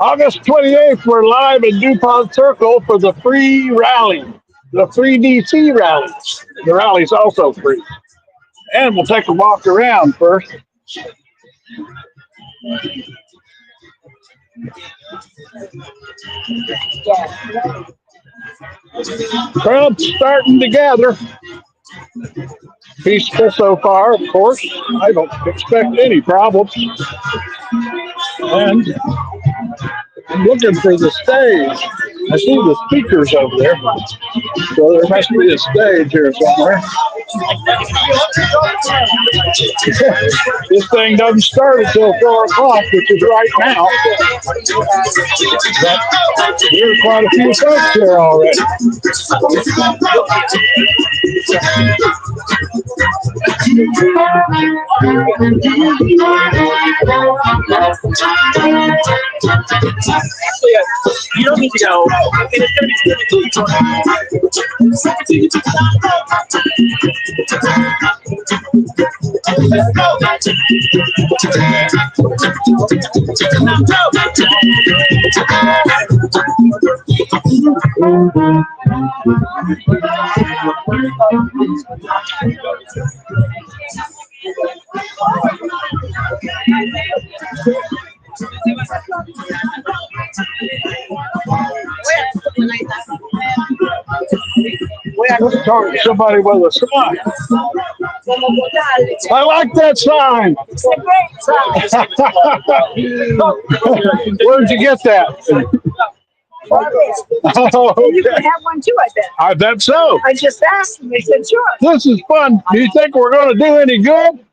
August 28th, we're live in Dupont Circle for the free rally, the free DC rallies. The rally's also free. And we'll take a walk around first. Crowd's starting to gather. Peaceful so far, of course. I don't expect any problems. And I'm looking for the stage. I see the speakers over there. So there must be a stage here somewhere. This thing doesn't start until 4 o'clock, which is right now. But there are quite a few folks here already. You don't need to go. Let's talk to somebody with a sign. I like that sign. Where'd you get that? Oh, okay. You can have one too, I bet. I bet so. I just asked them. They said, sure. This is fun. Do you think we're going to do any good?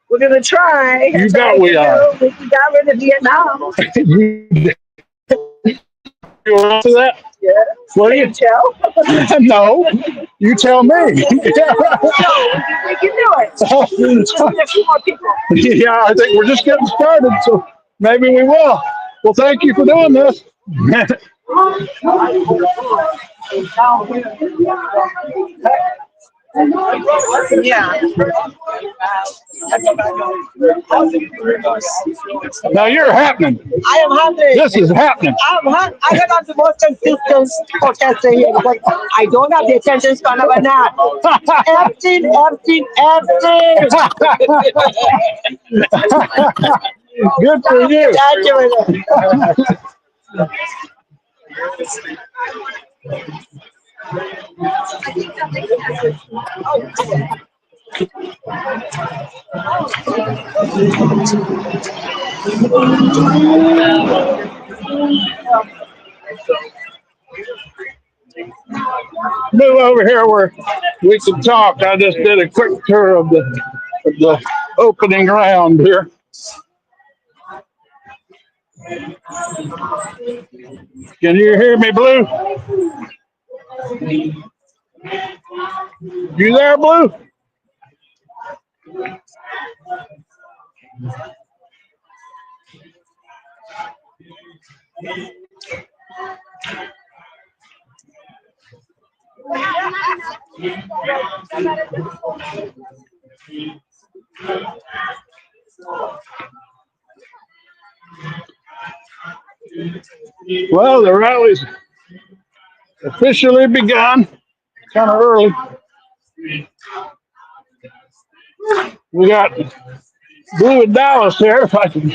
We're going to try. You bet we are. We got rid of Vietnam. You want to that? Yeah. What do you tell? No, you tell me. No, we can do it. Just need a few more people. Yeah, I think we're just getting started, so maybe we will. Well, thank you for doing this. Yeah. Now you're happening. I am hungry. This is happening. I have the most consistent forecaster here, but I don't have the attention span of a gnat. Everything. Good for you. Move over here where we can talk. I just did a quick tour of the opening round here. Can you hear me, Blue? You there, Blue? Well, the rally's officially begun. Kind of early. We got Blue and Dallas there. If I can.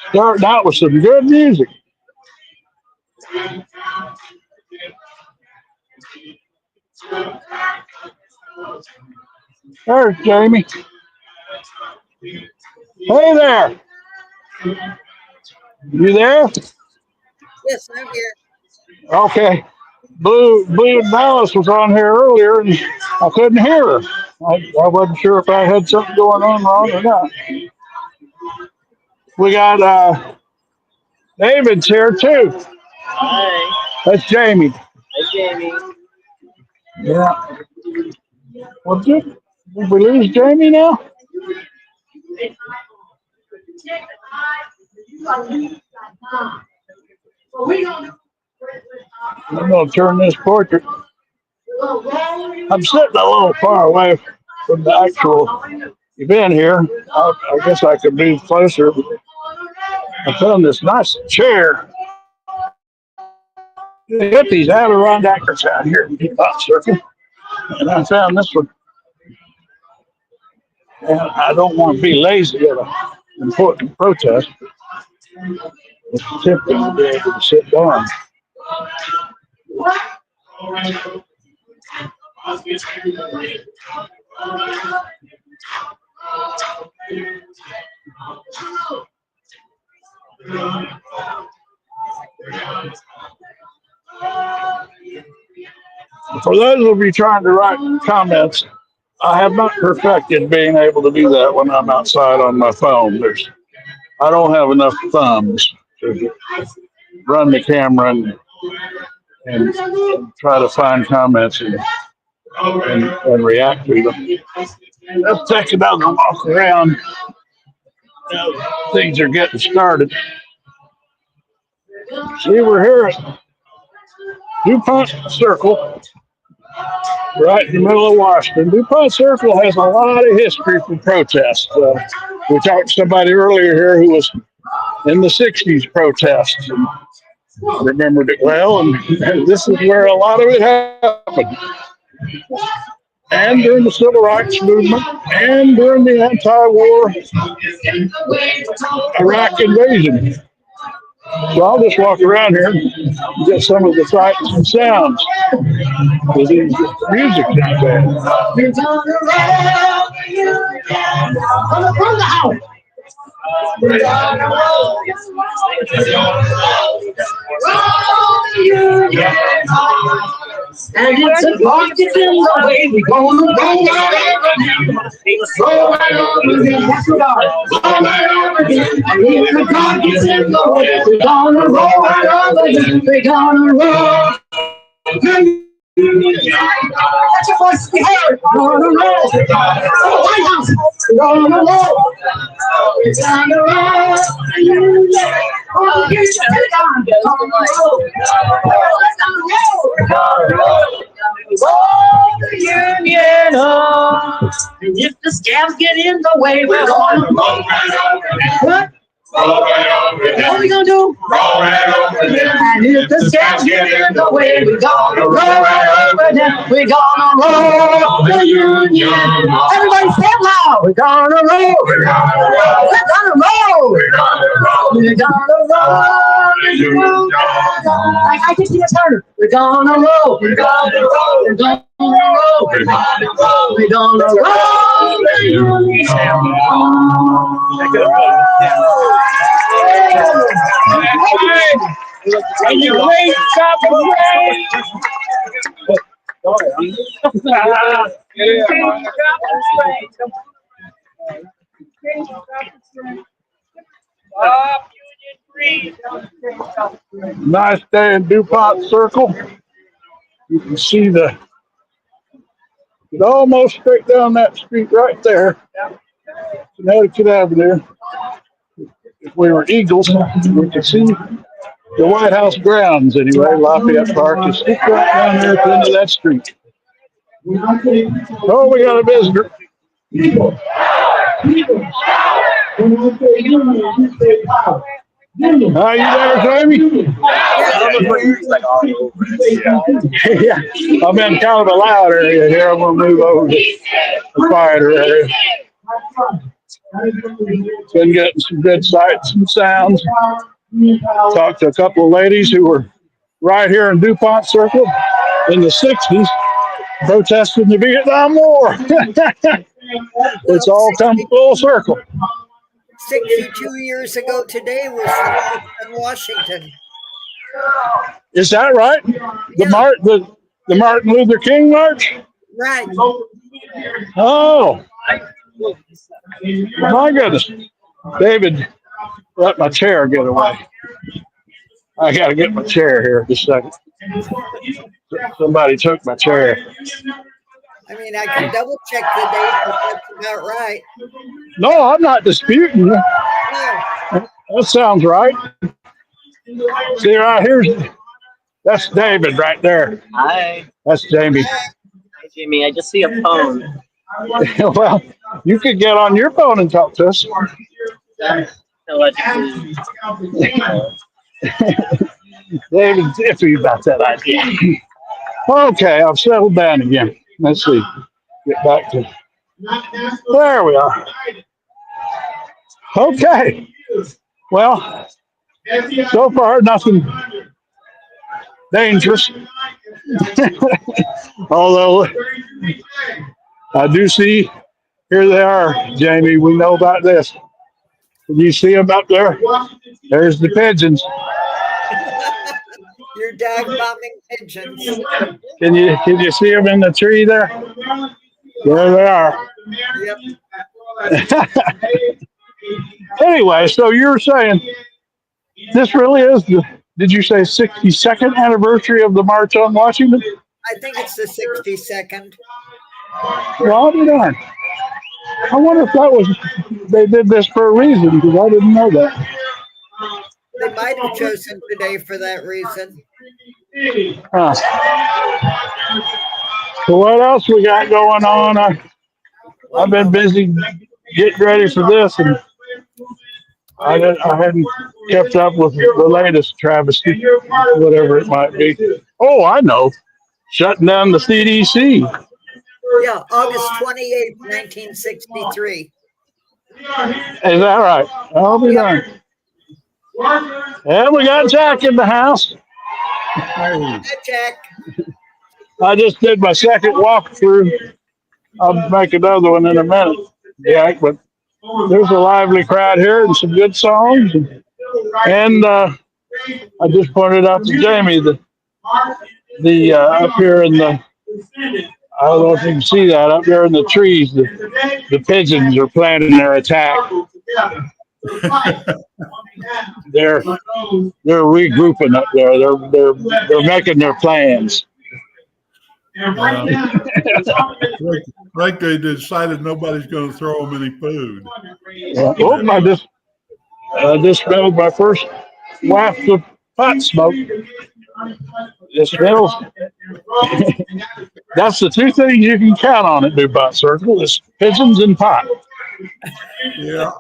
Starting out with some good music. There's Jamie. Hey there. You there? Yes, I'm here. Okay. Blue Dallas was on here earlier and I couldn't hear her. I wasn't sure if I had something going on wrong or not. We got David's here too. Hi. That's Jamie. Hi, Jamie. Yeah. Well, Did we lose Jamie now? I'm going to turn this portrait. I'm sitting a little far away from the actual event here. I guess I could be closer. I found this nice chair. They got these Adirondacks out here in Dupont Circle. And I found this one. And I don't want to be lazy at an important protest. It's tempting to be able to sit down. For those of you trying to write comments, I have not perfected being able to do that when I'm outside on my phone. I don't have enough thumbs to run the camera and try to find comments and react to them. Let's take another walk around. Now things are getting started. See, we're here at Dupont Circle, right in the middle of Washington. Dupont Circle has a lot of history for protests. We talked to somebody earlier here who was in the 60s protests and remembered it well, and this is where a lot of it happened. And during the Civil Rights Movement, and during the anti-war Iraq invasion. So I'll just walk around here and get some of the sights and sounds. Because the music not bad. And it's a pocket in the way we gonna roll right over there. That's what roll right over there. And if the pocket's in the way, we're gonna roll right over there. We're gonna roll. That's your voice we heard. We're gonna roll. Oh, White House. We're gonna roll. We're gonna roll. Oh, here's the time. We're gonna roll. We're gonna roll. Roll the union up. And if the scabs get in the way, we're gonna roll right over there. What? Roll right over there. What are we gonna do? Roll right over there. And if the scabs get in the way, we're gonna roll right over there. We're gonna roll the union up. Everybody say it loud. We're gonna roll. We're gonna roll. We're gonna roll. We're gonna roll. We're gonna roll. I can see a turner. We're gonna roll. We're gonna roll. We're gonna roll. We're gonna roll. We're gonna roll the union up. And you wake up and rain. Nice day in Dupont Circle. You can see it almost straight down that street right there. Connecticut Avenue. If we were Eagles, we could see the White House grounds anyway. Lafayette Park is right down there at the end of that street. Oh, we got a visitor. How you there, Jamie? Yeah, I'm in kind of a loud area here. I'm going to move over to the quieter area. Been getting some good sights and sounds. Talked to a couple of ladies who were right here in Dupont Circle in the 60s protesting the Vietnam War. It's all come full circle. 62 years ago today was in Washington. Is that right? The Martin Luther King March? Right. Oh. My goodness. David let my chair get away. I got to get my chair here just a second. Somebody took my chair. I mean, I can double check the date, but that's about right. No, I'm not disputing you. No, That sounds right. See, right here's that's David right there. Hi. That's Jamie. Hi, Jimmy. I just see a phone. Well, you could get on your phone and talk to us. Allegedly. David's iffy about that idea. Okay, I've settled down again. Let's see. Get back to. There we are. Okay. Well, so far nothing dangerous. Although I do see, here they are, Jamie. We know about this. Can you see them up there? There's the pigeons. you're dog bombing pigeons. Can you see them in the tree there? There they are. Yep. Anyway, so you're saying this really is the, did you say 62nd anniversary of the March on Washington? I think it's the 62nd. Well, I'll be darned. I wonder if that was, they did this for a reason, because I didn't know that. They might have chosen today for that reason. Huh. So what else we got going on? I've been busy getting ready for this, and I hadn't kept up with the latest travesty, whatever it might be. Oh, I know. Shutting down the CDC. Yeah, August 28th, 1963. Is that right? I'll be darned. And we got Jack in the house. Hi, Jack. I just did my second walkthrough. I'll make another one in a minute, Jack, but there's a lively crowd here and some good songs. And I just pointed out to Jamie that the up here in the, I don't know if you can see that, up there in the trees, the pigeons are planning their attack. They're regrouping up there. They're making their plans. Right, they decided nobody's going to throw them any food. Oh, I just smelled my first waft of pot smoke. It smells. That's the two things you can count on at Dupont Circle: is pigeons and pot. Yeah.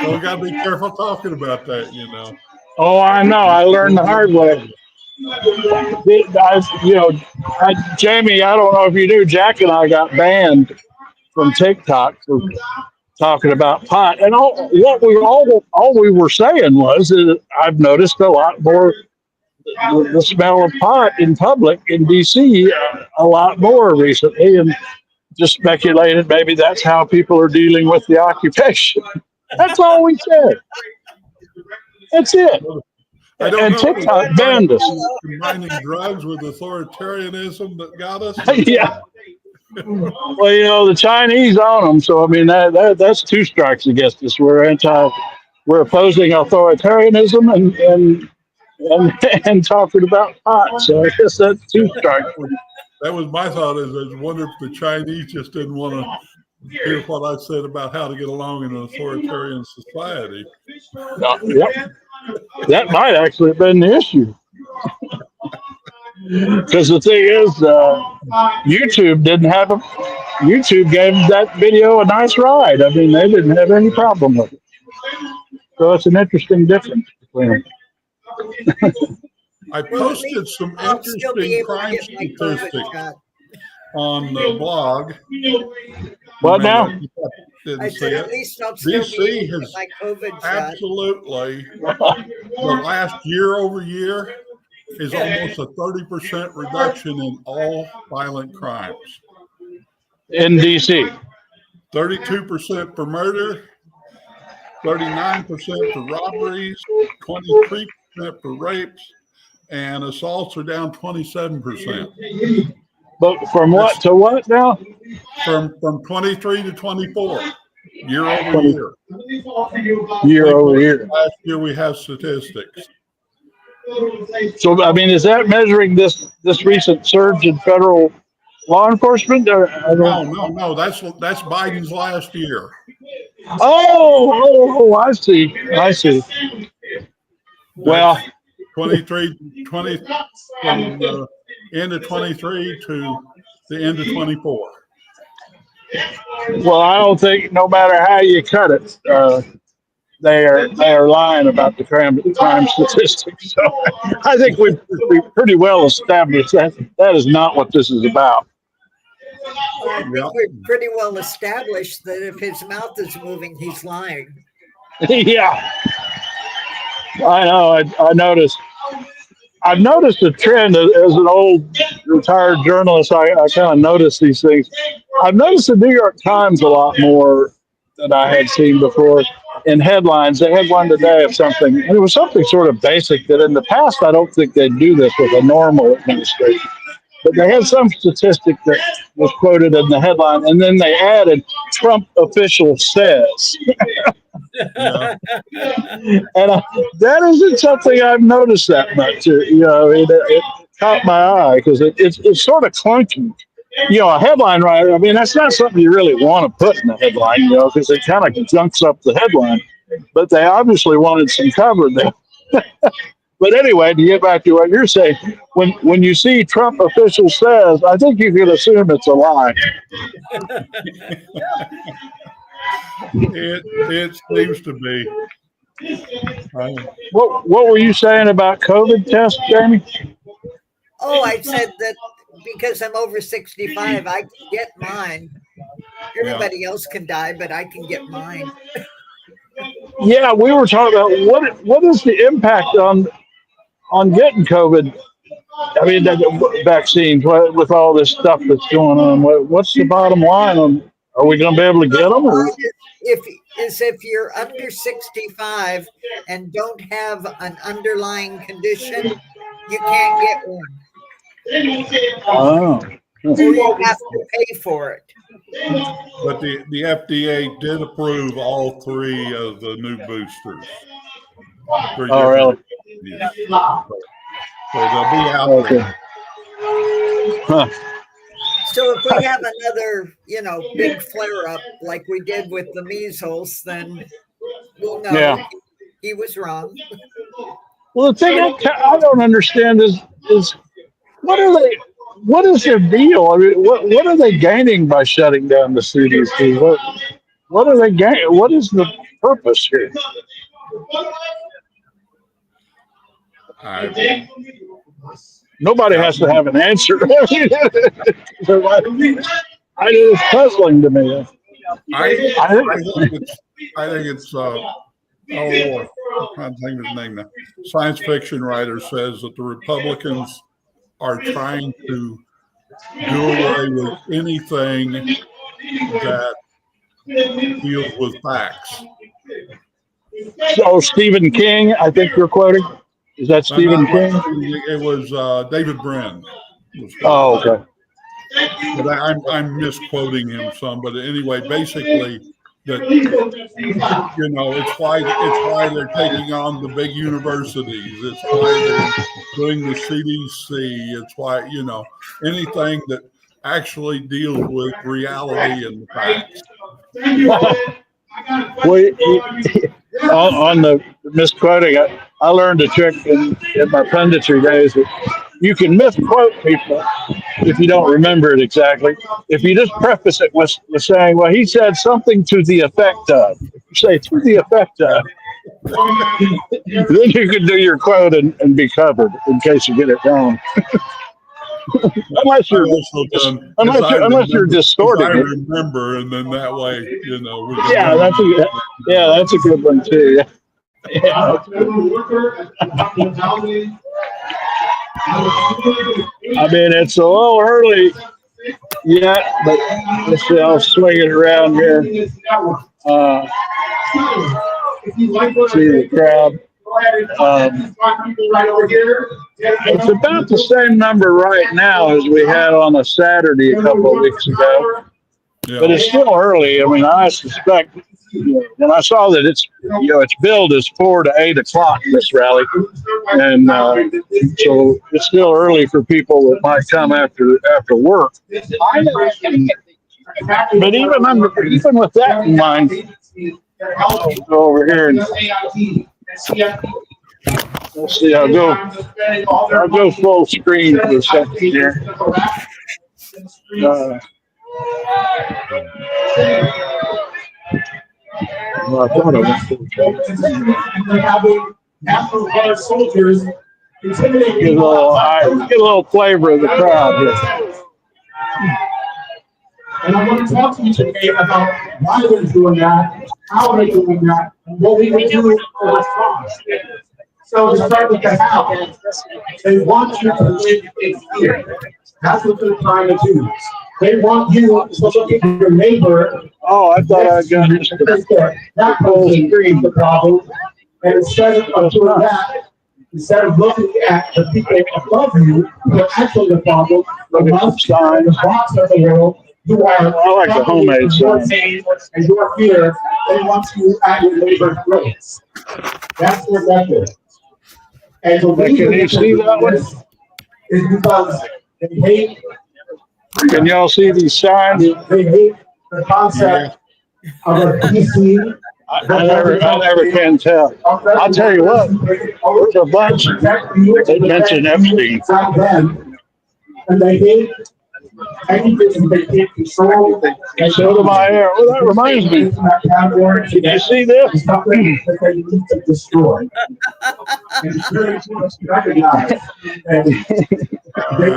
So we got to be careful talking about that, you know. Oh, I know. I learned the hard way. Jamie, I don't know if you knew, Jack and I got banned from TikTok for talking about pot. And all we were saying was that I've noticed a lot more the smell of pot in public in DC a lot more recently, and just speculated maybe that's how people are dealing with the occupation. That's all we said. That's it. I don't And know. TikTok banned us. Combining drugs with authoritarianism that got us. Yeah. Well, the Chinese own them, so I mean that's two strikes against us. We're opposing authoritarianism and talking about pot. So I guess that's two strikes. That was my thought. I wonder if the Chinese just didn't want to hear what I said about how to get along in an authoritarian society. Yep. That might actually have been the issue. Because the thing is, YouTube gave that video a nice ride. I mean, they didn't have any problem with it. So it's an interesting difference between them. I posted some interesting crime statistics on the blog. What now? I said at least I'll still be able to get my COVID shot. Absolutely. The last year over year is almost a 30% reduction in all violent crimes. In DC. 32% for murder, 39% for robberies, 23% for rapes, and assaults are down 27%. But from what to what now? From 23 to 24, year over year. Year over year. Last year we have statistics. So I mean, is that measuring this recent surge in federal Law enforcement? I don't. No. That's Biden's last year. Oh, I see. I see. Well, 20 from the end of 23 to the end of 24. well, I don't think no matter how you cut it, they are lying about the crime statistics. So I think we pretty well established that is not what this is about. I think we're pretty well established that if his mouth is moving, he's lying. Yeah, I know. I noticed. I've noticed a trend as an old retired journalist. I kind of notice these things. I've noticed the New York Times a lot more than I had seen before in headlines. They had one today of something, and it was something sort of basic that in the past I don't think they'd do this with a normal administration. But they had some statistic that was quoted in the headline, and then they added Trump official says. Yeah. And that isn't something I've noticed that much. It caught my eye because it's sort of clunky. A headline writer, I mean, that's not something you really want to put in a headline, because it kind of junks up the headline. But they obviously wanted some cover there. But anyway, to get back to what you're saying, when you see Trump official says, I think you can assume it's a lie. It seems to be. What were you saying about COVID tests, Jamie? Oh, I said that because I'm over 65, I can get mine. Everybody else can die, but I can get mine. Yeah, we were talking about what is the impact on getting COVID. I mean, the vaccines with all this stuff that's going on. What's the bottom line on? Are we going to be able to get them? Or? If you're under 65 and don't have an underlying condition, you can't get one. Oh. Or you have to pay for it. But the FDA did approve all 3 of the new boosters. Oh, really? So they'll be out there. Huh. So if we have another, big flare up like we did with the measles, then we'll know he was wrong. Well, the thing I don't understand is what is their deal? I mean, what are they gaining by shutting down the CDC? What are they gaining? What is the purpose here? Nobody has to have an answer. It's puzzling to me. I think it's I'm trying to think of his name now. Science fiction writer says that the Republicans are trying to do away with anything that deals with facts. So Stephen King, I think you're quoting. Is that Stephen King? It was David Brin. Oh, okay. But I'm misquoting him some. But anyway, basically, that it's why they're taking on the big universities. It's why they're doing the CDC. It's why anything that actually deals with reality and the facts. On the misquoting, I learned a trick in my punditry days that you can misquote people if you don't remember it exactly. If you just preface it with saying, well, he said something to the effect of. If you say to the effect of, then you can do your quote and be covered in case you get it wrong. unless you're distorting I it. remember, and then that way, that's a good one too. Yeah. I mean, it's a little early yet, but let's see. I'll swing it around here. See the crowd. It's about the same number right now as we had on a Saturday a couple of weeks ago, but it's still early. I mean, I suspect when I saw that its billed as 4 to 8 o'clock this rally, and so it's still early for people that might come after work. But even with that in mind, I'll go over here and let's see. I'll go full screen for a second here. Well, I thought I went National Guard soldiers intimidating. get a little flavor of the crowd here. And I want to talk to you today about why they're doing that, how they're doing that, and what we can do in response. So to start with the how, they want you to live in fear. That's what they're trying to do. They want you to look at your neighbor. Oh, I thought I got this. That whole screen the problem. And instead of doing that, instead of looking at the people above you, who are actually the problem, the monster and the boss of the world, you are. I like the homemade your pain and your fear. They want you at your neighbor's place. That's what that is. And the reason Can you see that one? is because they hate. Can y'all see these signs? They hate the concept of a PC. I never can tell. I'll tell you what, there's a bunch that mention Epstein. And they hate anything they can't control. And so do my hair. Well, that reminds me. Did you see this? Something that they need to destroy. And it's very important to recognize. And they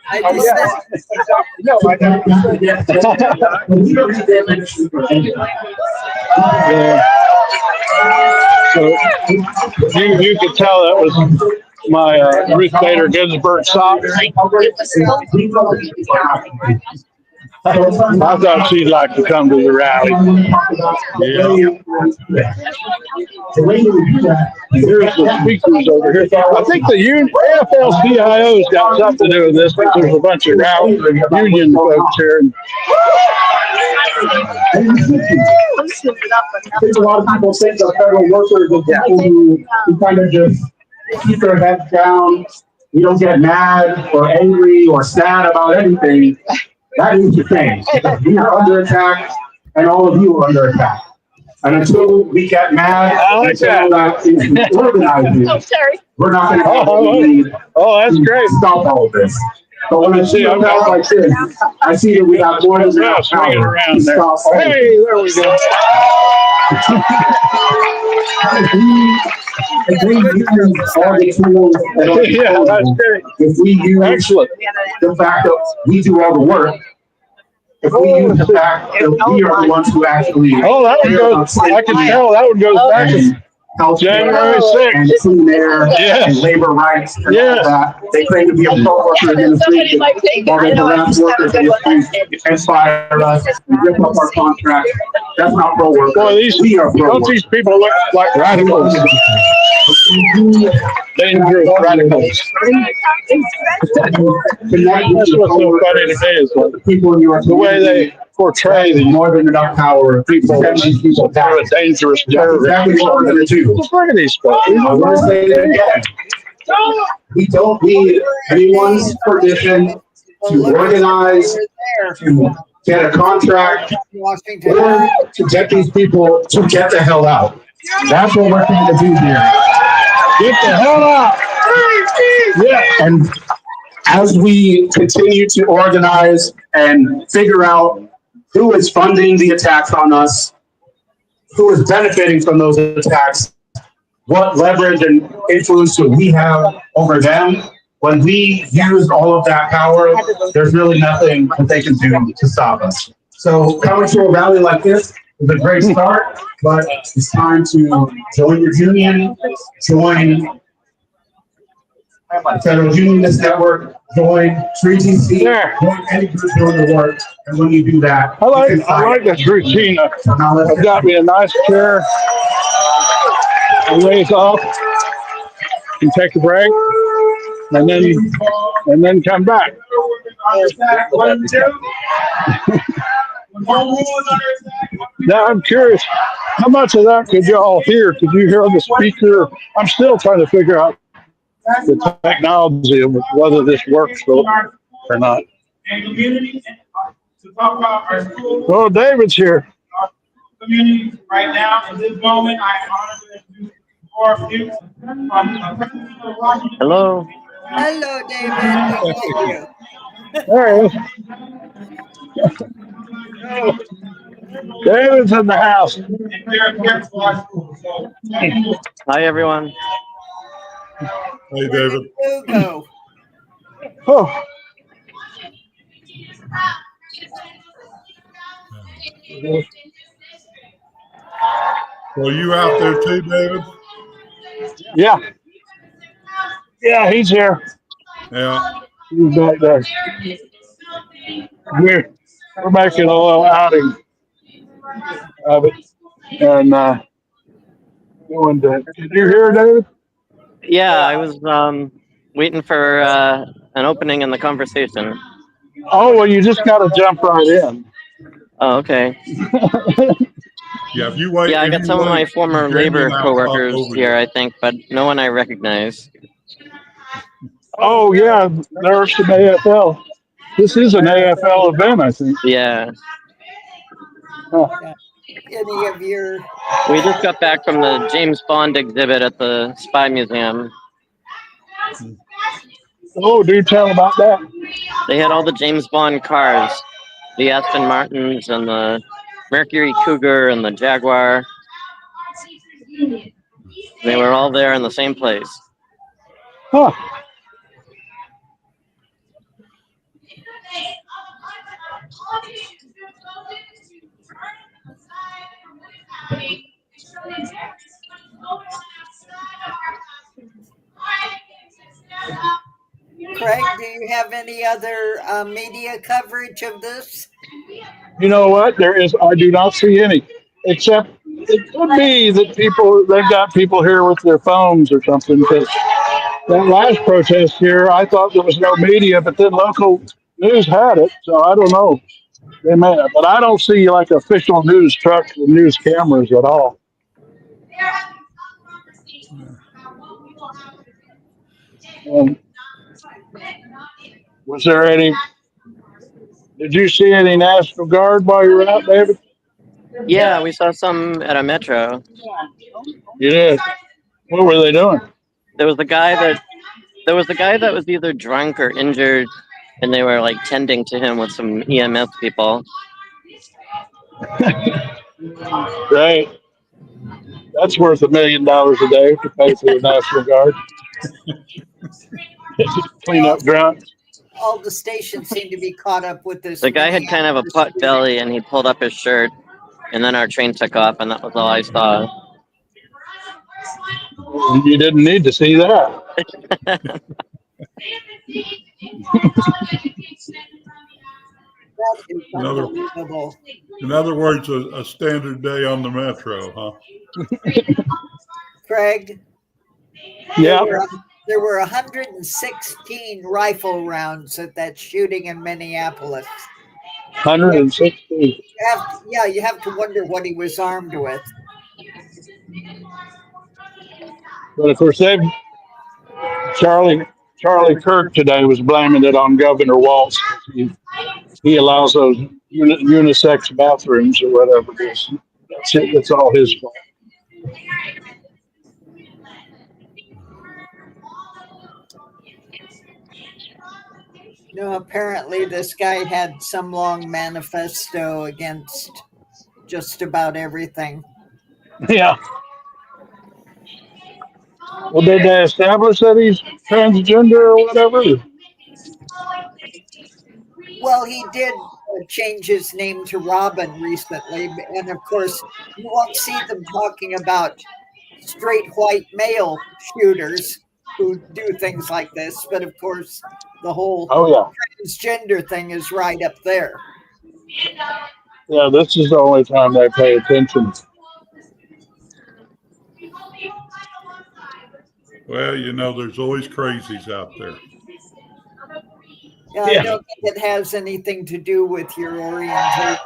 I just no, I don't. So you could tell that was my Ruth Bader Ginsburg socks. I thought she'd like to come to the rally. Here's the speakers over here. I think the AFL-CIO's got something to do with this, because there's a bunch of union folks here. I think a lot of people think the federal workers are people who kind of just keep their heads down. You don't get mad or angry or sad about anything. That needs to change. We are under attack, and all of you are under attack. And until we get mad, organizing, we're not going to have what we need. Oh, that's great. Stop all of this. But when I see a crowd like this, I see that we got more than enough power to stop all of this. Hey, there we go. If we use all the tools that are Yeah, that's great. if we use Excellent. the fact that we do all the work, if we use the fact that we are the ones who actually Oh, that one goes, I can tell that one goes back to health January and 6th. clean air Yes. and labor rights and Yes. all that. They claim to be a pro-worker administration while they harass workers in the streets and fire us and rip up our contracts. That's not pro-worker. Boy, We are don't pro-worker. these people look like radicals? Dangerous radicals. That's what's so funny to me is like The people in your the way they portray the more than enough power people to these people are a dangerous That's terrorist. exactly what we're going to do. Look at these folks. I'm going to say it again. We don't need anyone's permission to organize, to get a contract, Washington. or to get these people to get the hell out. That's what we're trying to do here. Get the hell out. Yeah, and as we continue to organize and figure out who is funding the attacks on us, who is benefiting from those attacks, what leverage and influence do we have over them? When we use all of that power, there's really nothing that they can do to stop us. So coming to a rally like this is a great start, but it's time to join your union, join the Federal Unionist Network, join 3TC, join any group doing the work. And when you do that, I like this routine. I've got me a nice chair. I raise off and take a break, and then come back. Now I'm curious, how much of that could y'all hear? Could you hear on the speaker? I'm still trying to figure out the technology of whether this works or not. Oh, David's here. Community right now in this moment. I am honored to do more of you. Hello. Hello, David. We got you. There he is. David's in the house. Hi, everyone. Hey, Where did David. you go? Oh, So you out there too, David? yeah. Yeah, he's here. Yeah. He's back there. We're making a little outing of it. And going to, did you hear, David? Yeah, I was waiting for an opening in the conversation. Oh, well, you just got to jump right in. Oh, okay. Yeah. If you wait, Yeah, I got some of my former Jamie labor and I'll talk coworkers over here, you. I think, but no one I recognize. Oh, yeah, there's some AFL. This is an AFL event, I think. Yeah, Huh. Any of your we just got back from the James Bond exhibit at the Spy Museum. Oh, do tell about that. They had all the James Bond cars, the Aston Martins and the Mercury Cougar and the Jaguar. They were all there in the same place. Huh. Craig, do you have any other media coverage of this? You know what? There is, I do not see any, except it could be that they've got people here with their phones or something. Because that last protest here, I thought there was no media, but then local news had it. So I don't know. They may have, but I don't see like official news trucks and news cameras at all. Um, was there any? Did you see any National Guard while you were out, David? Yeah, we saw some at a metro. You did. What were they doing? There was the guy that there was the guy that was either drunk or injured, and they were like tending to him with some EMS people. Right. That's worth $1 million a day to pay for the National Guard. Clean Well, up drunk. all the stations seem to be caught up with this. The guy had kind of a pot belly, and he pulled up his shirt, and then our train took off, and that was all I saw. You didn't need to see that. That is In other, unbelievable. in other words, a standard day on the metro, huh? Craig, Yeah. there were 116 rifle rounds at that shooting in Minneapolis. 160. You have to wonder what he was armed with. But of course, Charlie Kirk today was blaming it on Governor Walz. He allows those unisex bathrooms or whatever it is. That's it. That's all his fault. Apparently this guy had some long manifesto against just about everything. Yeah. Well, did they establish that he's transgender or whatever? Well, he did change his name to Robin recently, and of course, you won't see them talking about straight white male shooters who do things like this, but of course, the whole Oh yeah. transgender thing is right up there. Yeah, this is the only time they pay attention. Well, there's always crazies out there. Yeah, I don't think it has anything to do with your orientation.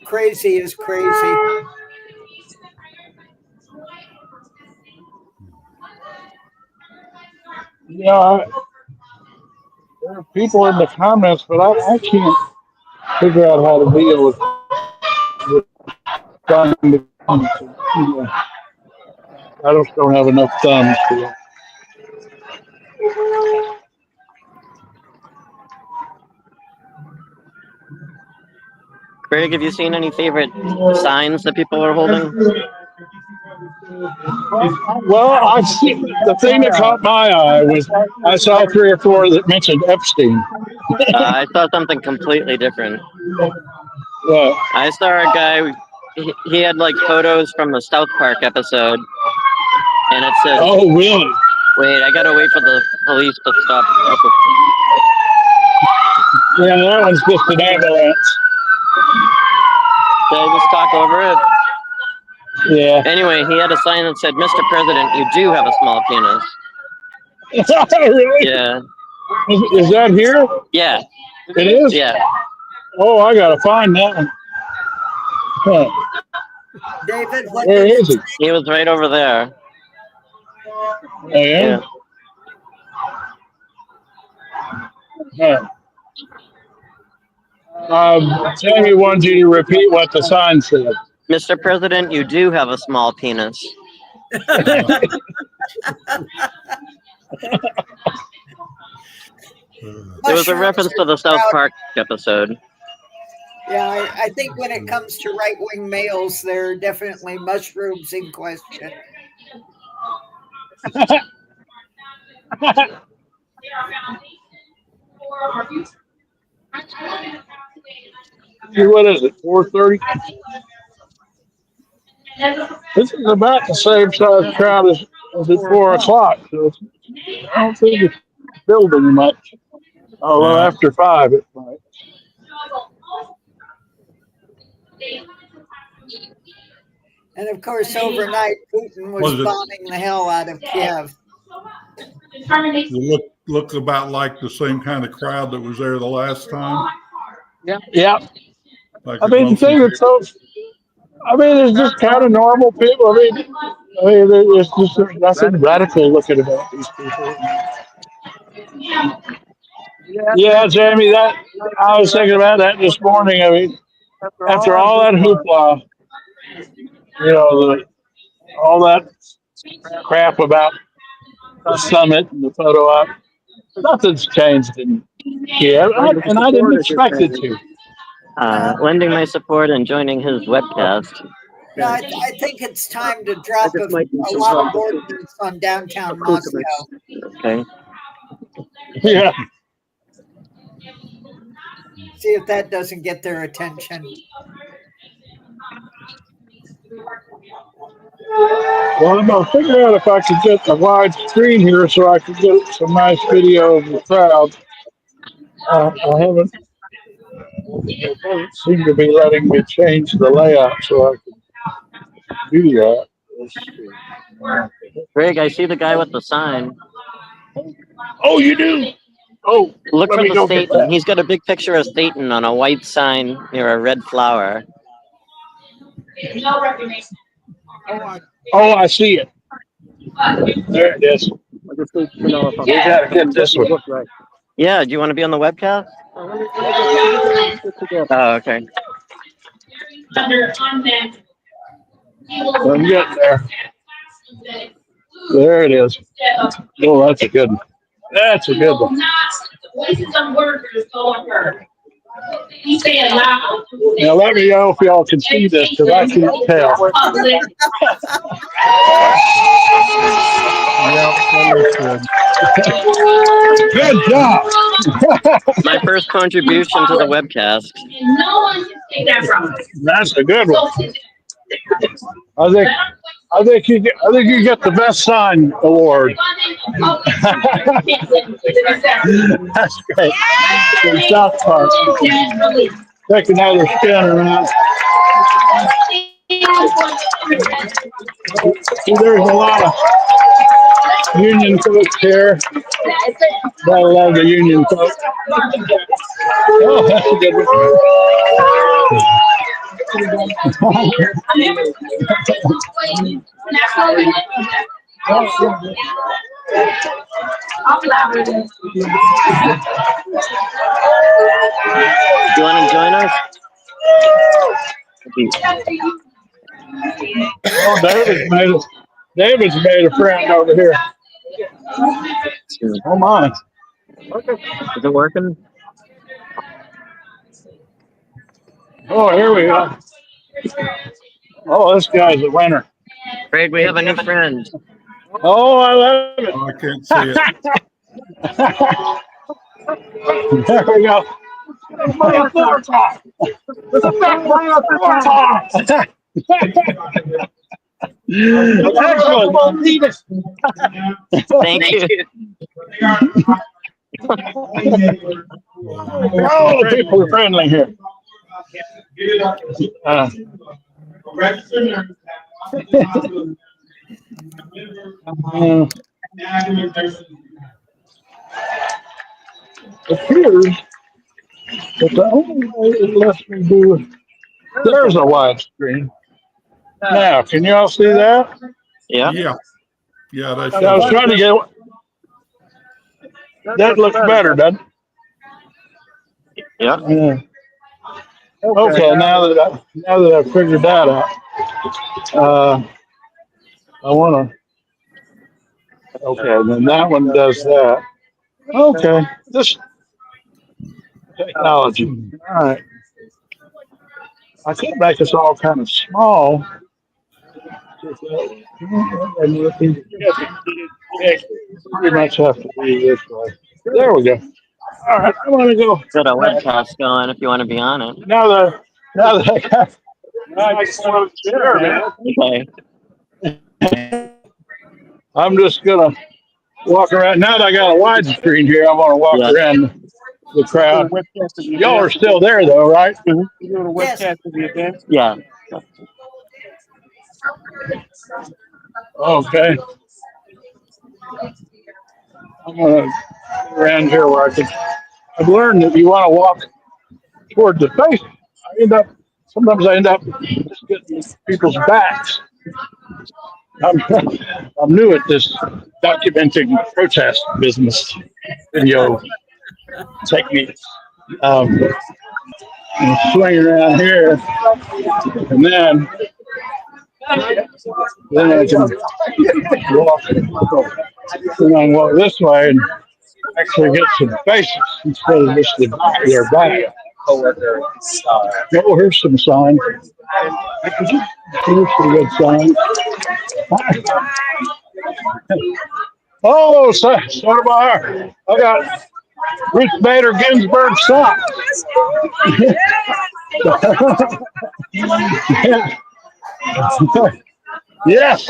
Crazy is crazy. Yeah, there are people in the comments, but I can't figure out how to deal with trying to. I just don't have enough thumbs for it. Greg, have you seen any favorite signs that people are holding? Well, I see the thing that caught my eye was I saw 3 or 4 that mentioned Epstein. I saw something completely different. Well, I saw a guy, he had like photos from the South Park episode, and it said, oh, really? wait, I gotta wait for the police to stop. Yeah, that one's just an ambulance. Did I just talk over it? Yeah. Anyway, he had a sign that said, Mr. President, you do have a small penis. Really? Yeah. Is that here? Yeah. It is? Yeah. Oh, I gotta find that one. Huh. David, what Where did is it he? He was right over there. Oh, yeah? Huh. Tammy wanted you to repeat what the sign said. Mr. President, you do have a small penis. It was a reference to the South Park episode. Yeah, I think when it comes to right-wing males, there are definitely mushrooms in question. What is it, 4:30? This is about the same size crowd as at 4 o'clock, so I don't think it's building much. Although Yeah. after 5 it might. And of course, overnight, Putin was Was it- bombing the hell out of Kiev. You look about like the same kind of crowd that was there the last time. Yeah. Like I mean, the thing that's so, I mean, it's just kind of normal people. I mean, there's just nothing radical looking about these people. Yeah, Jamie, that I was thinking about that this morning. I mean, after all that hoopla, all that crap about the summit and the photo op, nothing's changed in Kiev, and I didn't expect it to. Lending my support and joining his webcast. No, I think it's time to drop a lot of ordnance on downtown Moscow. Okay. Yeah. See if that doesn't get their attention. Well, I'm gonna figure out if I can get the wide screen here so I can get some nice video of the crowd. I haven't. It doesn't seem to be letting me change the layout so I can do that. Let's see. Greg, I see the guy with the sign. Oh, you do? Oh, Look let for me the go get Satan. that. He's got a big picture of Satan on a white sign near a red flower. Oh, I see it. There it is. We gotta get this one. Yeah, do you want to be on the webcast? Oh, okay. I'm getting there. There it is. Oh, that's a good one. That's a good one. Now let me know if y'all can see this because I can't tell. Good job. My first contribution to the webcast. That's a good one. I think you get the best sign award. That's great. From South Park. Take another spin around. See, there's a lot of Union folks here. Gotta love the Union folks. Oh, that's a good one. You want to join us? Oh, David's made a friend over here. Oh my. Is it working? Oh, here we go. Oh, this guy's a winner. Craig, we have a new friend. Oh, I love it. Oh, I can't see it. There we go. Excellent. Thank you. Oh, people are friendly here. Appears that the only way it lets me do there's a widescreen. Now, can you all see that? Yeah. Yeah, that's I was trying to get that looks better, doesn't it? Yeah. Yeah. Okay, now that I've figured that out, I want to. Okay, then that one does that. Okay, this technology. All right. I could make this all kind of small. Pretty much have to be this way. There we go. All right, I want to go. Got a webcast going if you want to be on it. Now that I got. I just want to share, man. Okay. I'm just gonna walk around. Now that I got a widescreen here, I want to walk around the crowd. Y'all are still there, though, right? Yes. Yeah. Okay. I'm gonna go around here where I've learned that you want to walk toward the face. Sometimes I end up just getting people's backs. I'm new at this documenting protest business video techniques. And swing around here, and then I can walk. Then I can walk this way and actually get some faces instead of just their back. Oh, here's some signs. Here's some good signs. Oh, so do I. I got Ruth Bader Ginsburg socks. Yes.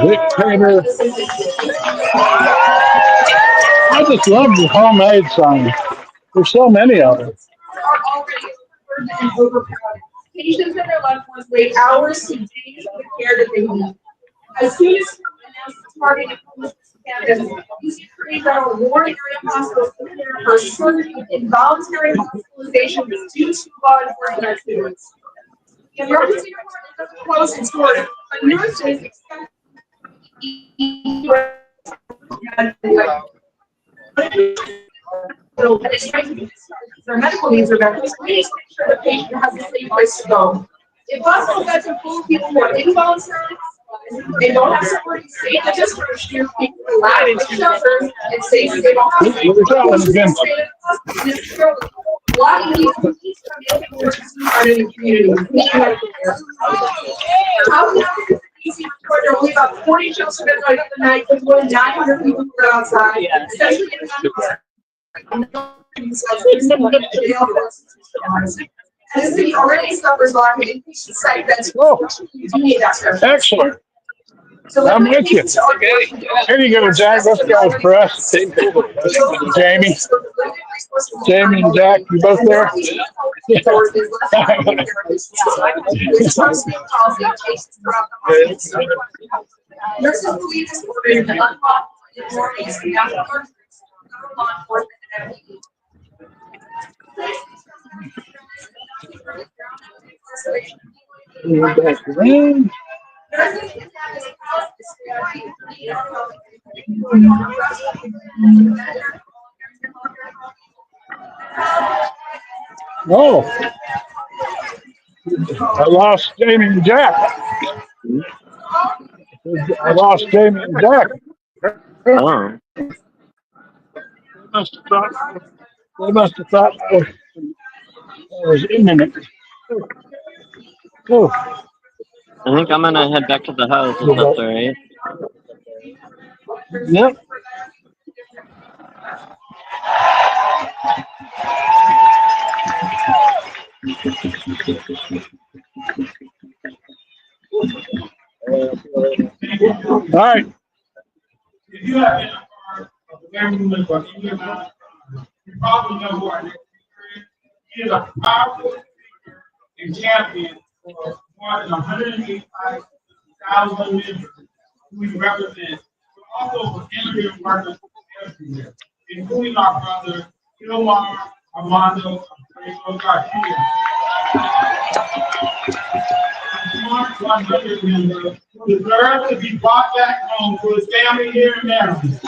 Dictator. I just love the homemade signs. There's so many of them. Patients and their loved ones wait hours to days for the care that they need. As soon as someone announced the targeted campus, these decrees that are warning area hospitals prepare for certain involuntary hospitalization due to law enforcement activities. The emergency department doesn't close its doors, but nurses expect their medical needs are met. Please make sure the patient has a safe place to go. If hospital beds are full of people who are involuntarily hospitalized, they don't have somewhere to stay, they just want to share people alive in shelters and say they don't have to blocking these from in the community. How can there are only about 40 children at the night with more than 900 people who are outside, especially in the the city already suffers lack of inpatient site beds. Excellent. So I'm with you. Here you go, Jack. Let's go for us. Jamie. Jamie and Jack, you both there? Nurses believe this order is unlawful in mornings and after law enforcement and MPD. Oh, I lost Jamie and Jack. I lost Jamie and Jack. Oh. They must have thought I was imminent. Oh, I think I'm gonna head back to the house if that's alright. yep. All right. If you have been a part of the family movement, but you have not, you probably know who I am. He is a powerful speaker and champion for more than 185,000 members who he represents, but also for immigrant workers everywhere, including our brother, Ilmar Armando Garcia. Smart 100 member who deserves to be brought back home to his family here in Maryland.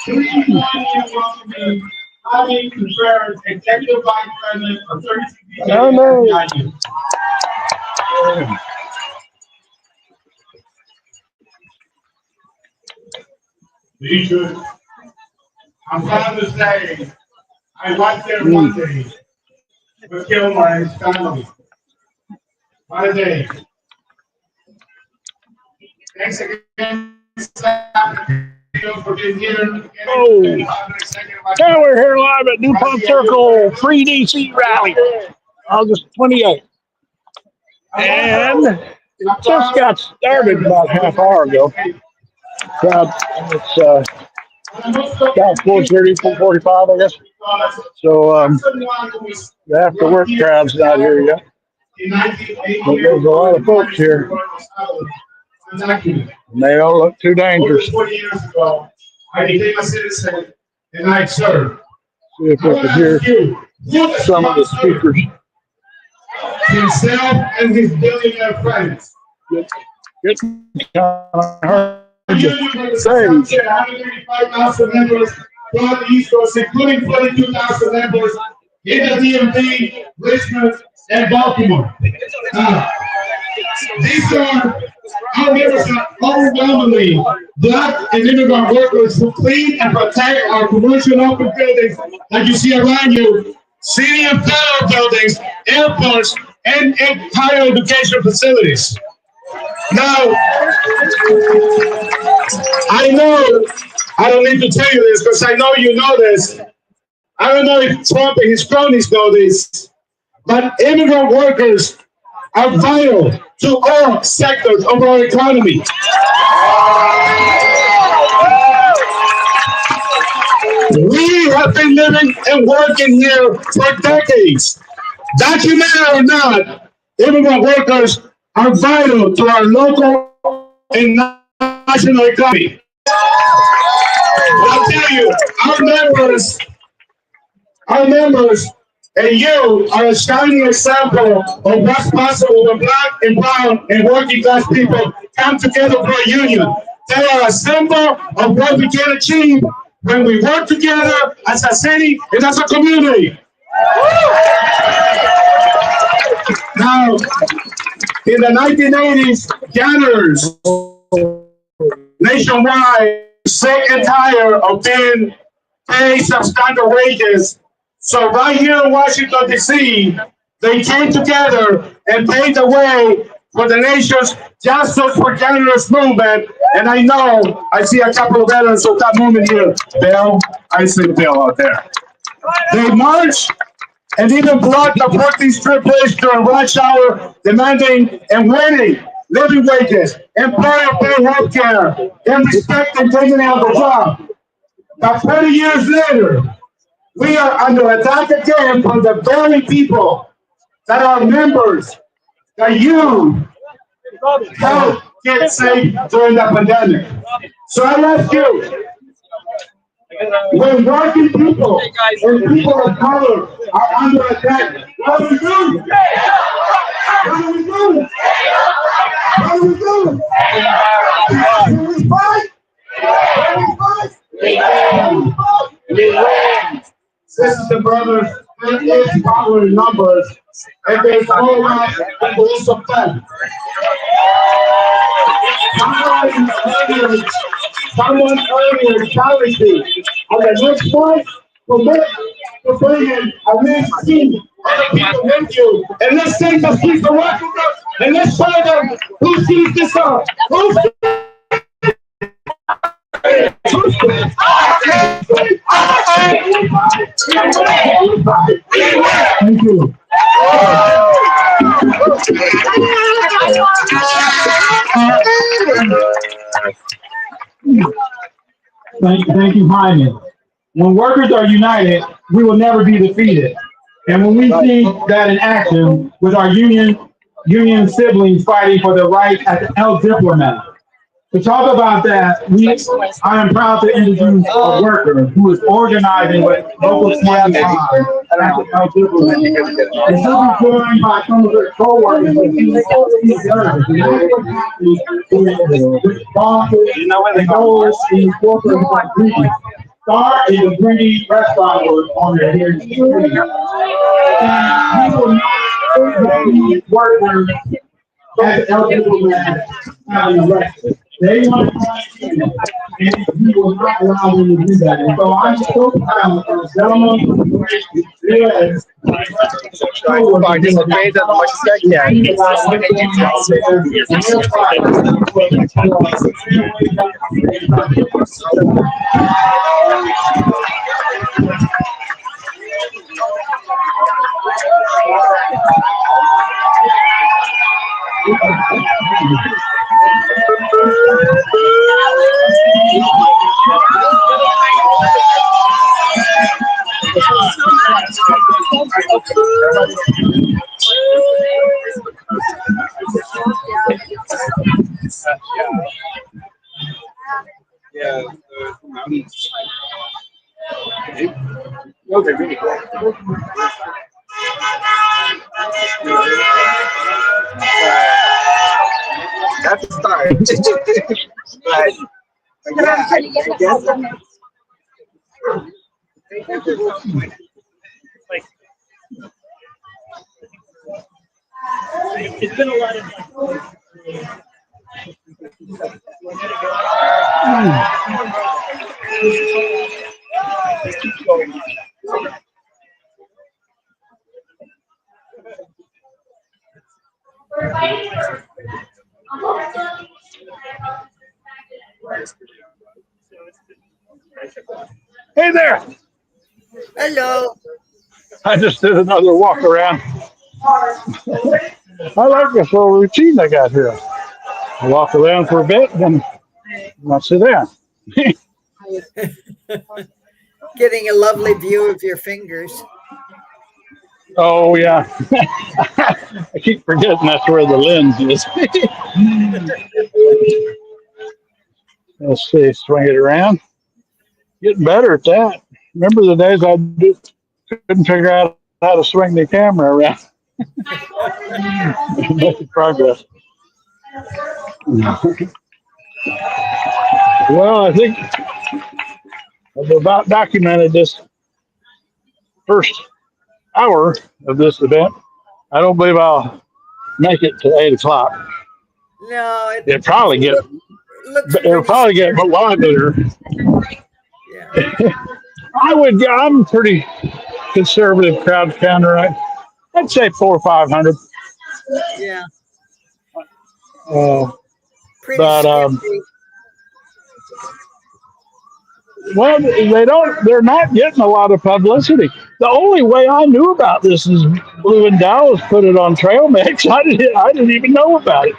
Please join me in welcoming Jaime Contreras, Executive Vice President of 32BJ. Deidre, I'm proud to say I was there one day with Gilmore and his family. What a day. Thanks again for being here. Oh, now we're here live at Dupont Circle Free DC Rally, August 28th. And just got started about a half hour ago. Crowd, it's about 4:30, 4:45, I guess. So the after work crowd's not here yet. But there's a lot of folks here. And they don't look too dangerous. 40 years ago, I became a citizen and I served. See if we can hear some of the speakers. Himself and his billionaire friends. It's kind of hard to say. 135,000 members throughout the East Coast, including 42,000 members in the DMV, Richmond, and Baltimore. These are our members are overwhelmingly Black and immigrant workers who clean and protect our commercial open buildings like you see around you, city and federal buildings, airports, and higher education facilities. Now, I know, I don't need to tell you this because I know you know this. I don't know if Trump and his cronies know this, but immigrant workers are vital to all sectors of our economy. We have been living and working here for decades. Documented or not, immigrant workers are vital to our local and national economy. I'll tell you, our members, and you are a shining example of what's possible when Black and brown and working class people come together for a union. They are a symbol of what we can achieve when we work together as a city and as a community. Now, in the 1980s, janitors nationwide sick and tired of being paid substandard wages. So right here in Washington, D.C., they came together and paved the way for the nation's Justice for Janitors movement. And I know I see a couple of veterans of that movement here. Bill, I see Bill out there. They marched and even blocked the 14th Street Bridge during rush hour, demanding and winning living wages, employer-paid health care, and respect and dignity on the job. But 30 years later, we are under attack again from the very people that are members that you helped get safe during the pandemic. So I ask you, when working people and people of color are under attack, what do we do? What do we do? What do we do? Can we fight? Can we fight? Can we fight? This is the brothers, it is power in numbers, and there's no way to lose of them. Someone earlier challenged me on the next point to bring in at least 16 other people with you. And let's take the streets to work with us, and let's show them who sees this up. Who's Thank you. Thank you, Hyman. When workers are united, we will never be defeated. And when we see that in action with our union siblings fighting for the right as El Diplomat. To talk about that, I am proud to introduce a worker who is organizing with Local 25 at the El Diplomat. And she'll be joined by some of her co-workers and Star is a greedy restaurant owner here in the city. And he will not workers at El Diplomat having arrested. They want to find him, and he will not allow them to do that. And so I'm so proud of the gentleman. Yes. That's a start. But yeah, I guess. It's been a lot of Hey there. Hello. I just did another walk around. I like this little routine I got here. I walk around for a bit, then I sit down. Getting a lovely view of your fingers. Oh, yeah. I keep forgetting that's where the lens is. Let's see, swing it around. Getting better at that. Remember the days I couldn't figure out how to swing the camera around. Making progress. Well, I think I've about documented this first hour of this event. I don't believe I'll make it to 8 o'clock. No, It'll probably get livelier. Yeah. I'm pretty conservative crowd counter. I'd say 400 or 500. Yeah. But well, they're not getting a lot of publicity. The only way I knew about this is Blue and Dallas put it on Trail Mix. I didn't even know about it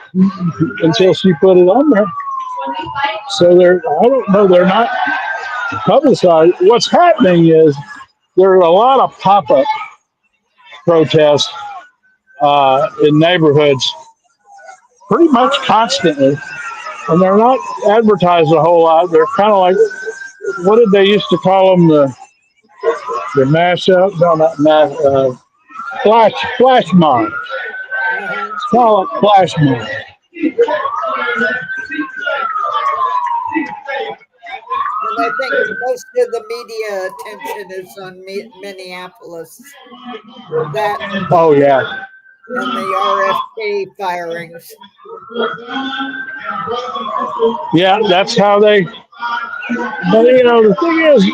until she put it on there. So I don't know, they're not publicized. What's happening is there are a lot of pop-up protests in neighborhoods pretty much constantly, and they're not advertised a whole lot. They're kind of like, what did they used to call them? The mashup? No, not mash. Flash mob. Mhm. Call it flash mob. And I think most of the media attention is on Minneapolis. That Oh yeah, and the RFK firings. yeah. That's how they. But the thing is,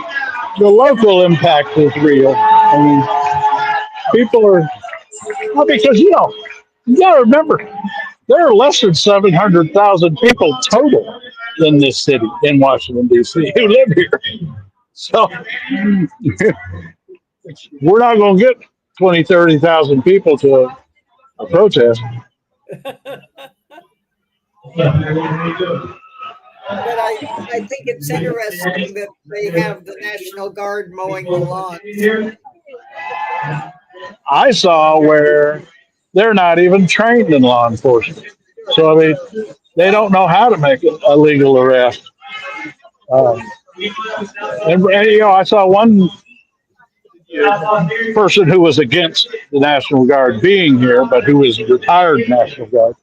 the local impact is real. I mean, people are well, because you got to remember there are less than 700,000 people total in this city in Washington D.C. who live here. So we're not going to get 20, 30,000 people to a protest. But I think it's interesting that they have the National Guard mowing the lawns. I saw where they're not even trained in law enforcement. So, I mean, they don't know how to make a legal arrest. Um, and I saw one person who was against the National Guard being here, but who was retired National Guard,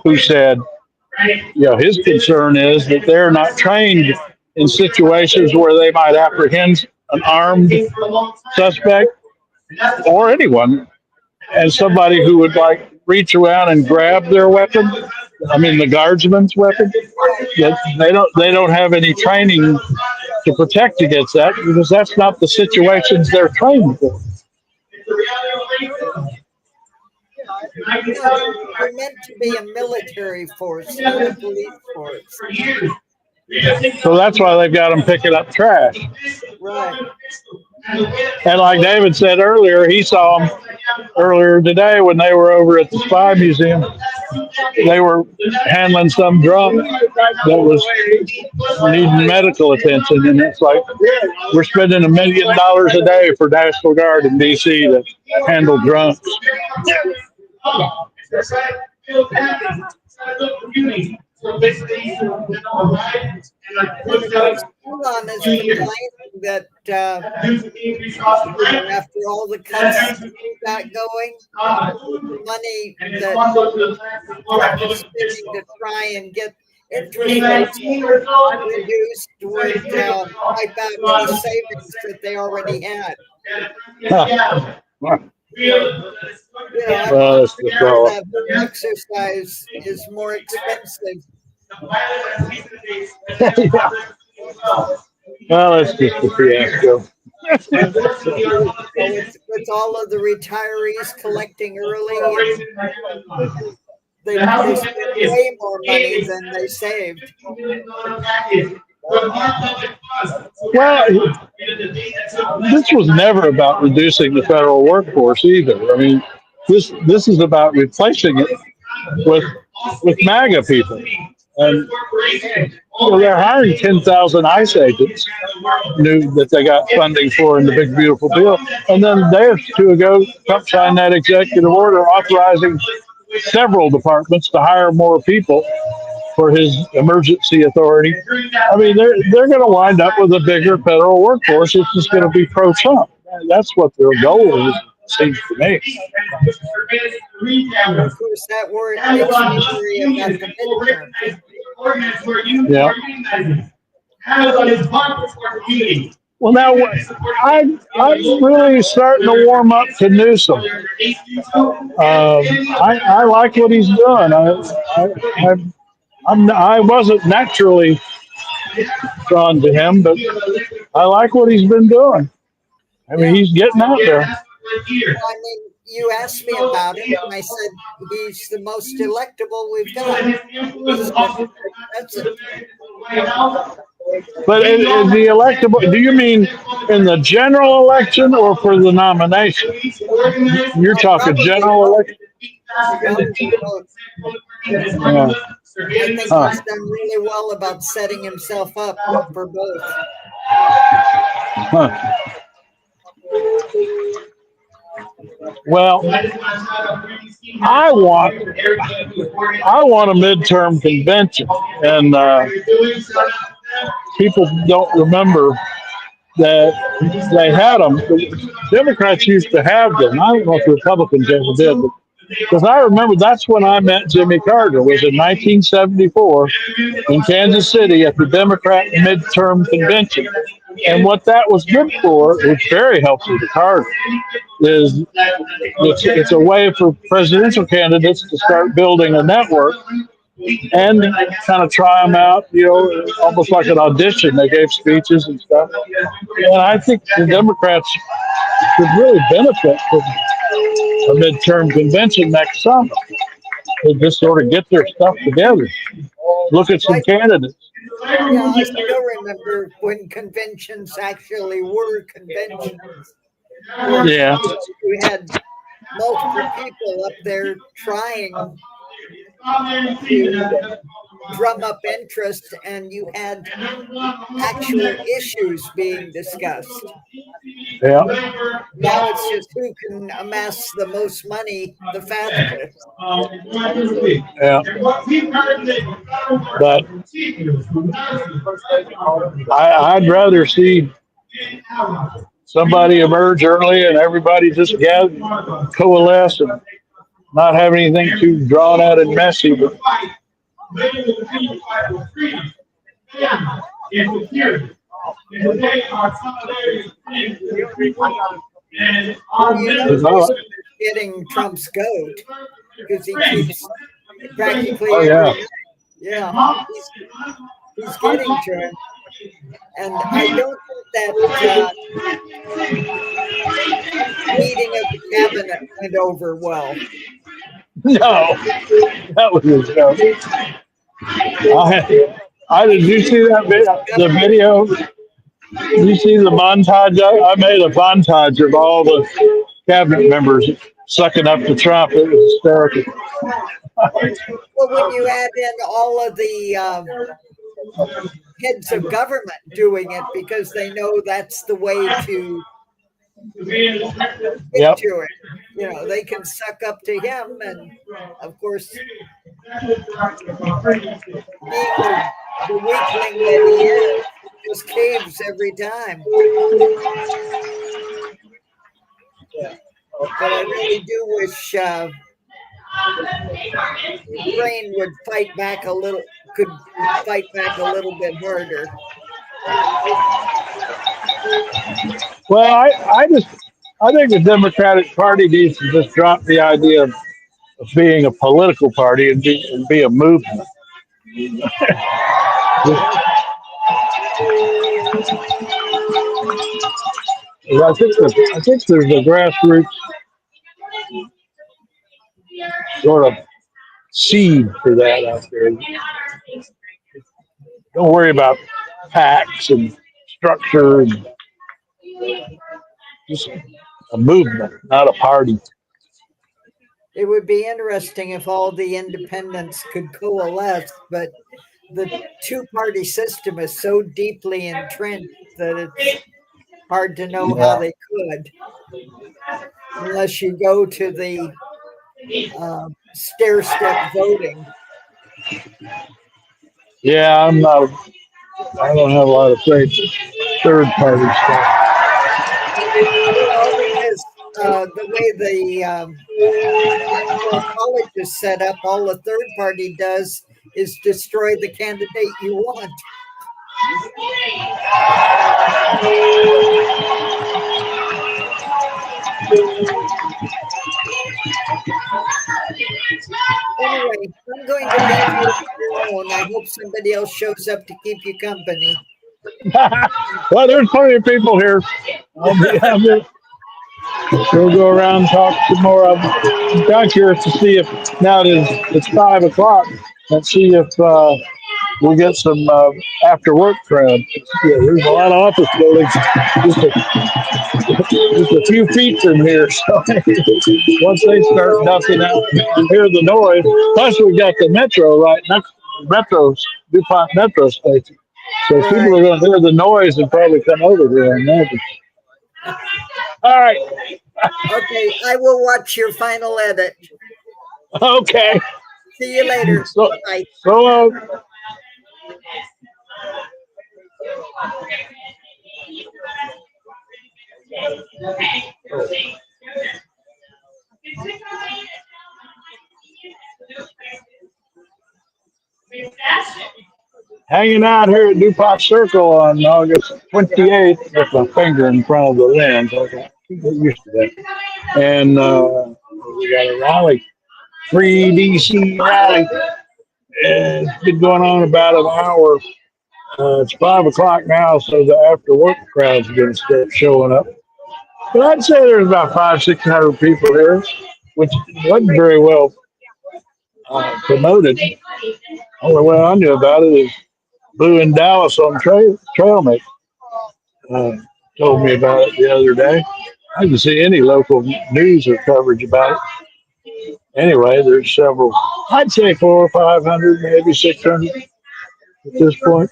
who said, his concern is that they're not trained in situations where they might apprehend an armed suspect or anyone, and somebody who would like reach around and grab their weapon. I mean, the guardsman's weapon. They don't have any training to protect against that because that's not the situations they're trained for. They're meant to be a military force, not a police force. So that's why they've got them picking up trash. Right. And like David said earlier, he saw them earlier today when they were over at the Spy Museum. They were handling some drunk that was needing medical attention. And it's like, we're spending $1 million a day for National Guard in D.C. to handle drunks. And of course, Elon is complaining that after all the cuts he got going, the money that Trump is spending to try and get interest rates reduced would wipe out any savings that they already had. I'm sure that exercise is more expensive. Well, it's just a fiasco. With all of the retirees collecting early, they spent way more money than they saved. Well, this was never about reducing the federal workforce either. I mean, this is about replacing it with MAGA people. And they're hiring 10,000 ICE agents, knew that they got funding for in the big, beautiful bill. And then a day or two ago, Trump signed that executive order authorizing several departments to hire more people for his emergency authority. I mean, they're going to wind up with a bigger federal workforce. It's just going to be pro-Trump. That's what their goal is, seems to me. Of course, that word makes me worry about the midterm. Yeah. Well, now I'm really starting to warm up to Newsom. I like what he's doing. I wasn't naturally drawn to him, but I like what he's been doing. I mean, he's getting out there. I mean, you asked me about him, and I said he's the most electable we've got. That's it. But in the electable, do you mean in the general election or for the nomination? You're talking general election? Probably both. Yeah. I think Huh. he's done really well about setting himself up for both. Huh. Well, I want a midterm convention, and people don't remember that they had them. The Democrats used to have them. I don't know if Republicans ever did, because I remember that's when I met Jimmy Carter. Was in 1974 in Kansas City at the Democrat midterm convention. And what that was good for, it was very helpful to Carter, is it's a way for presidential candidates to start building a network and kind of try them out, almost like an audition. They gave speeches and stuff. And I think the Democrats could really benefit from a midterm convention next summer. They just sort of get their stuff together, look at some candidates. Yeah, I still remember when conventions actually were conventions. Yeah. You had multiple people up there trying to drum up interest, and you had actual issues being discussed. Yeah. Now it's just who can amass the most money the fastest. Yeah. But I'd rather see somebody emerge early and everybody just coalesce and not have anything too drawn out and messy. But Getting Trump's goat because he keeps practically. Oh, yeah. Yeah, he's getting to him, and I don't think that meeting of the cabinet went over well. No, that was a joke. Did you see that the video? Did you see the montage? I made a montage of all the cabinet members sucking up to Trump. It was hysterical. Well, when you add in all of the heads of government doing it because they know that's the way to get to it. They can suck up to him, and of course, being the weakling that he is, just caves every time. But I really do wish Ukraine would fight back a little bit harder. Well, I think the Democratic Party needs to just drop the idea of being a political party and be a movement. I think there's a grassroots sort of seed for that out there. Don't worry about PACs and structure, and just a movement, not a party. It would be interesting if all the independents could coalesce, but the two-party system is so deeply entrenched that it's hard to know how they could, unless you go to the stair-step voting. Yeah, I don't have a lot of faith in third-party stuff. Well, because the way the college is set up, all the third party does is destroy the candidate you want. Anyway, I'm going to leave you alone. I hope somebody else shows up to keep you company. Well, there's plenty of people here. We'll go around and talk some more. I'm kind of curious to see if now it's 5 o'clock. Let's see if we get some after work crowd. Yeah, there's a lot of office buildings. Just just a few feet from here. So once they start ducking out and hear the noise, plus we got the metro right next Dupont Metro Station. So people are Right. going to hear the noise and probably come over here, I imagine. All right. Okay, I will watch your final edit. Okay. See you later. So, Bye. so hanging out here at Dupont Circle on August 28th with my finger in front of the lens. Okay, get used to that. And we got a rally, free DC rally. And it's been going on about an hour. It's 5 o'clock now, so the after work crowd's going to start showing up. But I'd say there's about 500-600 people here, which wasn't very well promoted. Only way I knew about it is Boo in Dallas on Trailmate told me about it the other day. I didn't see any local news or coverage about it. Anyway, there's several. I'd say 400 or 500, maybe 600 at this point.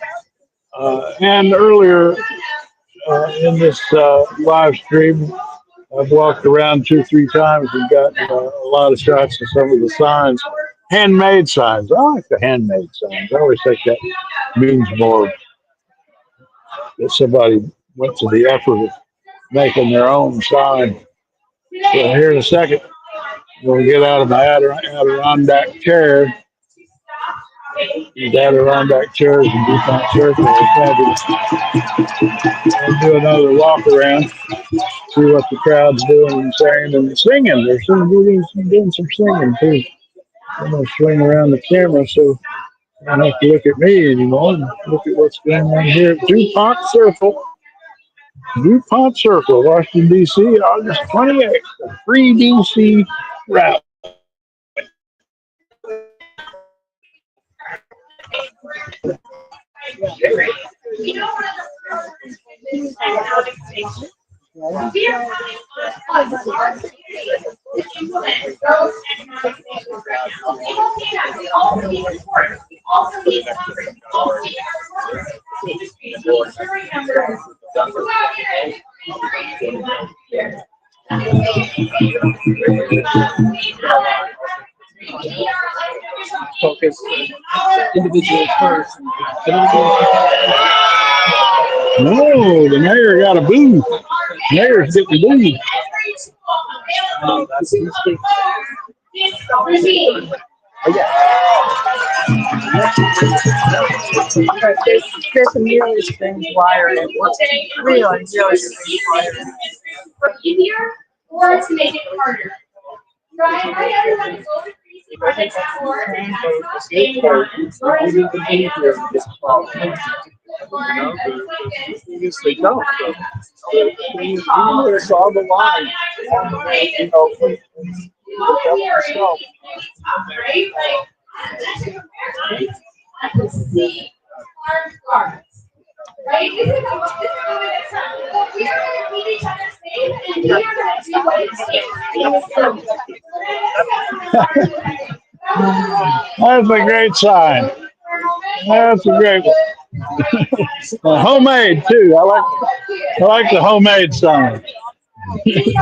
And earlier in this live stream, I've walked around 2 or 3 times and got a lot of shots of some of the signs, handmade signs. I like the handmade signs. I always think that means more that somebody went to the effort of making their own sign. So here in a second, we'll get out of my Adirondack chair. These Adirondack chairs in Dupont Circle are fabulous. I'll do another walk around, see what the crowd's doing and saying and singing. They're doing some singing too. I'm going to swing around the camera so I don't have to look at me anymore and look at what's going on here at Dupont Circle. Dupont Circle, Washington, D.C., August 28th. A free D.C. route. Focus individuals first. No, the mayor got a booth. Mayor's getting booth. That's the There's a really strange wire and it works really strange wire. Easier or to make it harder. Try everyone to go to crazy projects or They don't. You saw the line. Right? This is what we are going to keep each other safe and we are going to do what it takes. That's a great sign. That's a great one. Homemade too. I like the homemade sign. We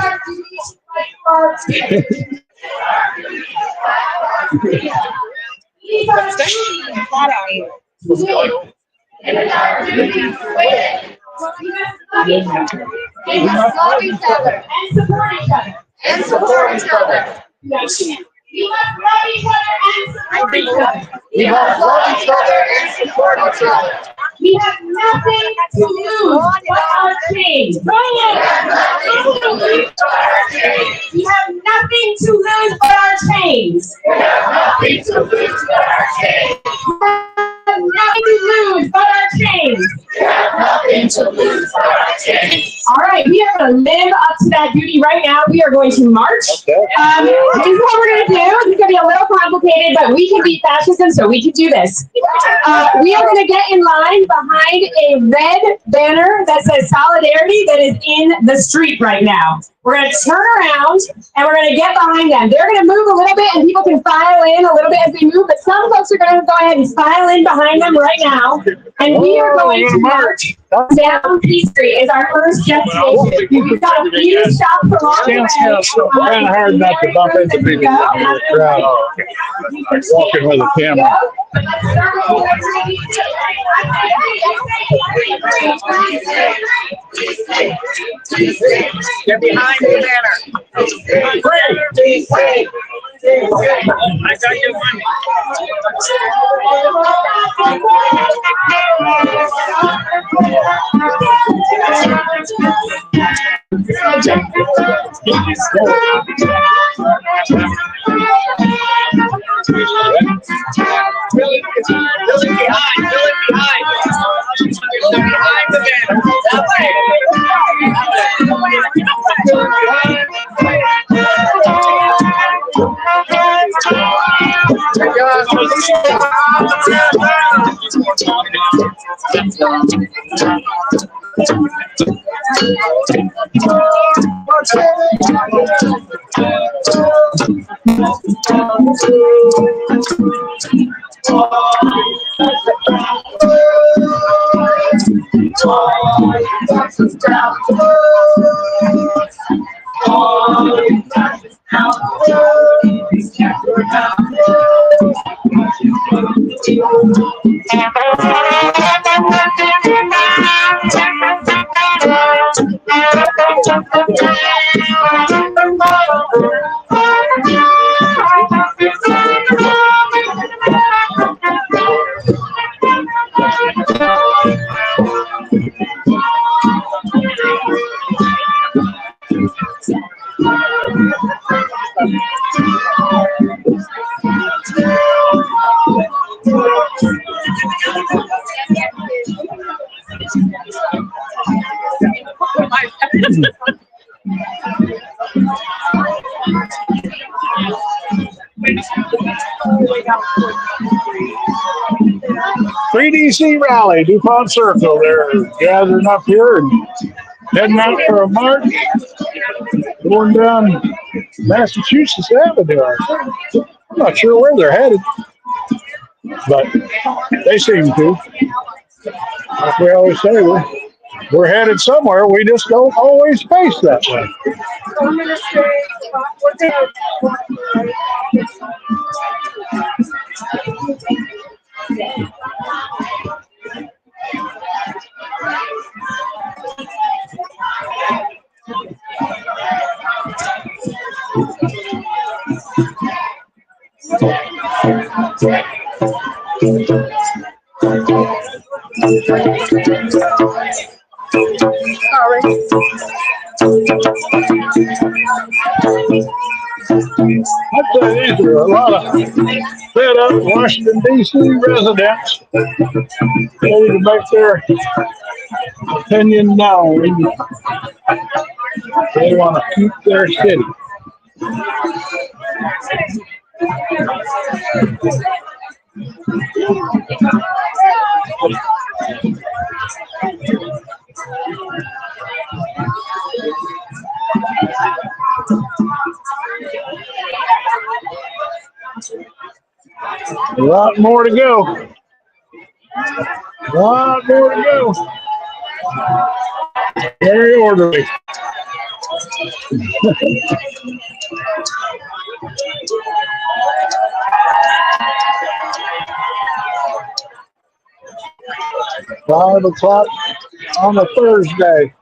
must love each other and support each other. And support each other. Yes. We must love each other and support each other. We must love each other and support each other. We have nothing to lose but our change. We have nothing to lose but our chains. We have nothing to lose but our chains. We have nothing to lose but our chains. We have nothing to lose but our chains. All right, we are want to live up to that duty right now, we are going to march. This is what we're going to do. It's going to be a little complicated, but we can beat fascism, so we can do this. We are going to get in line behind a red banner that says solidarity that is in the street right now. We're going to turn around and we're going to get behind them. They're going to move a little bit and people can file in a little bit as they move, but some folks are going to go ahead and file in behind them right now. And we are going to march down P Street is our first destination. We've got a few stops along the way. It's kind of hard not to bump into people in the crowd walking with a camera. Get behind the banner. I got your money. DC rally, Dupont Circle. They're gathering up here and heading out for a march, going down Massachusetts Avenue. I'm not sure where they're headed, but they seem to. Like we always say, we're headed somewhere. We just don't always face that way. I'd say these are a lot of fed up Washington, D.C. residents ready to make their opinion known. They want to keep their city. A lot more to go. A lot more to go. Very orderly. Five o'clock on a Thursday.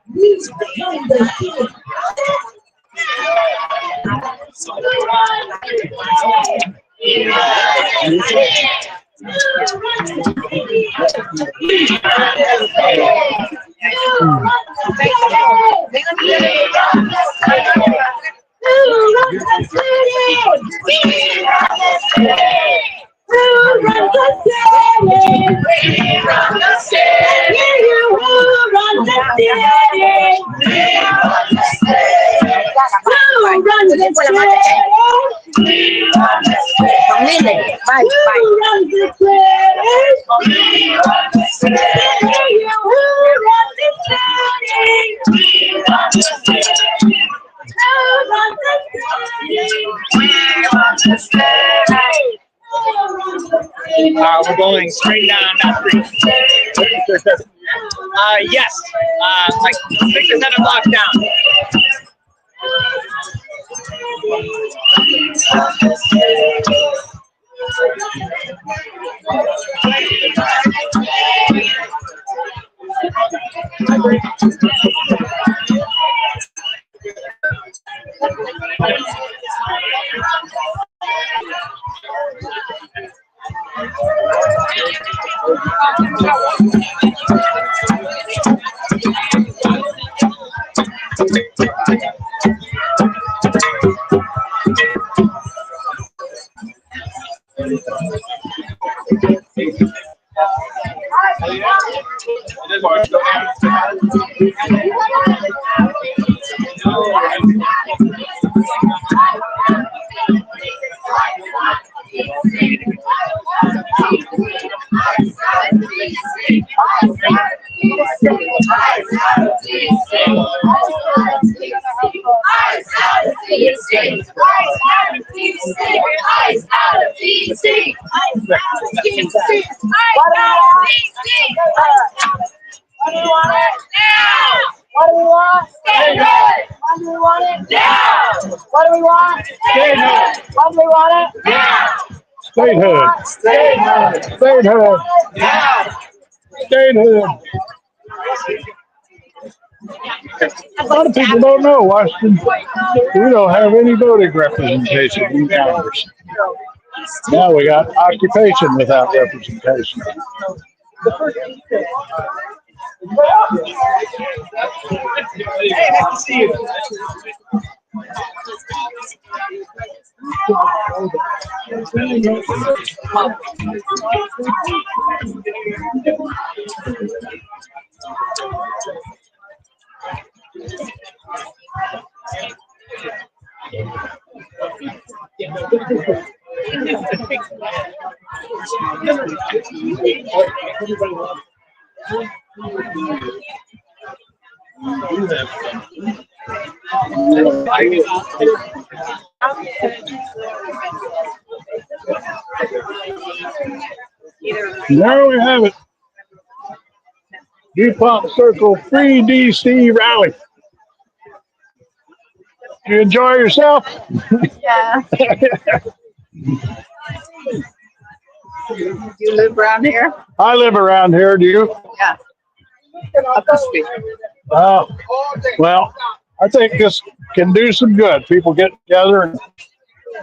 We're going straight down that street. Yes. Like 6 or 7 blocks down. Statehood. Statehood. Statehood. A lot of people don't know Washington. We don't have any voting representation in Congress. Now we got occupation without representation. Hey, nice to see you. There we have it. Dupont Circle Free DC Rally. You enjoy yourself? Yeah. You live around here? I live around here. Do you? Yeah. Up the street. Well, I think this can do some good. People get together and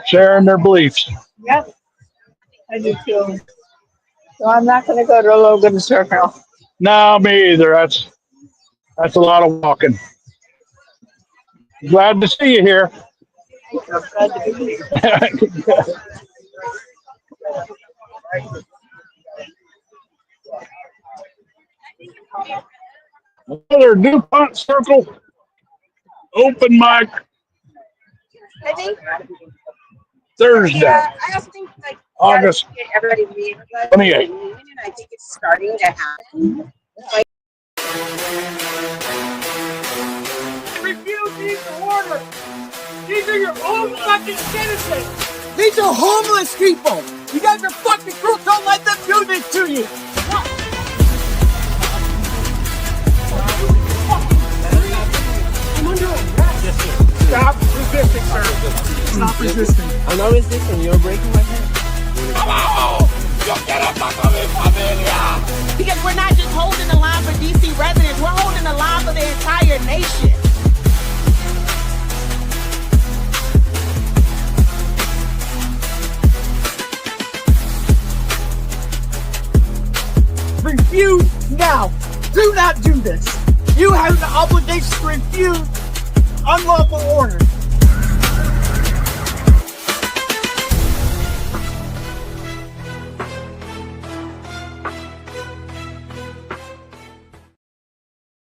sharing their beliefs. Yeah. I do too. So I'm not going to go to Logan Circle. No, me either. That's a lot of walking. Glad to see you here. I'm glad to be here. Another Dupont Circle open mic I think Thursday, I also think like August get everybody meeting, 28th. and I think it's starting to happen. Refuse these orders. These are your own fucking citizens. These are homeless people. You guys are fucking cruel. Don't let them do this to you. I'm under arrest. Yes, sir. Stop resisting, sir. Stop resisting. I'm not resisting. You're breaking my hand. Because we're not just holding the line for DC residents, we're holding the line for the entire nation. Refuse now. Do not do this. You have the obligation to refuse unlawful orders.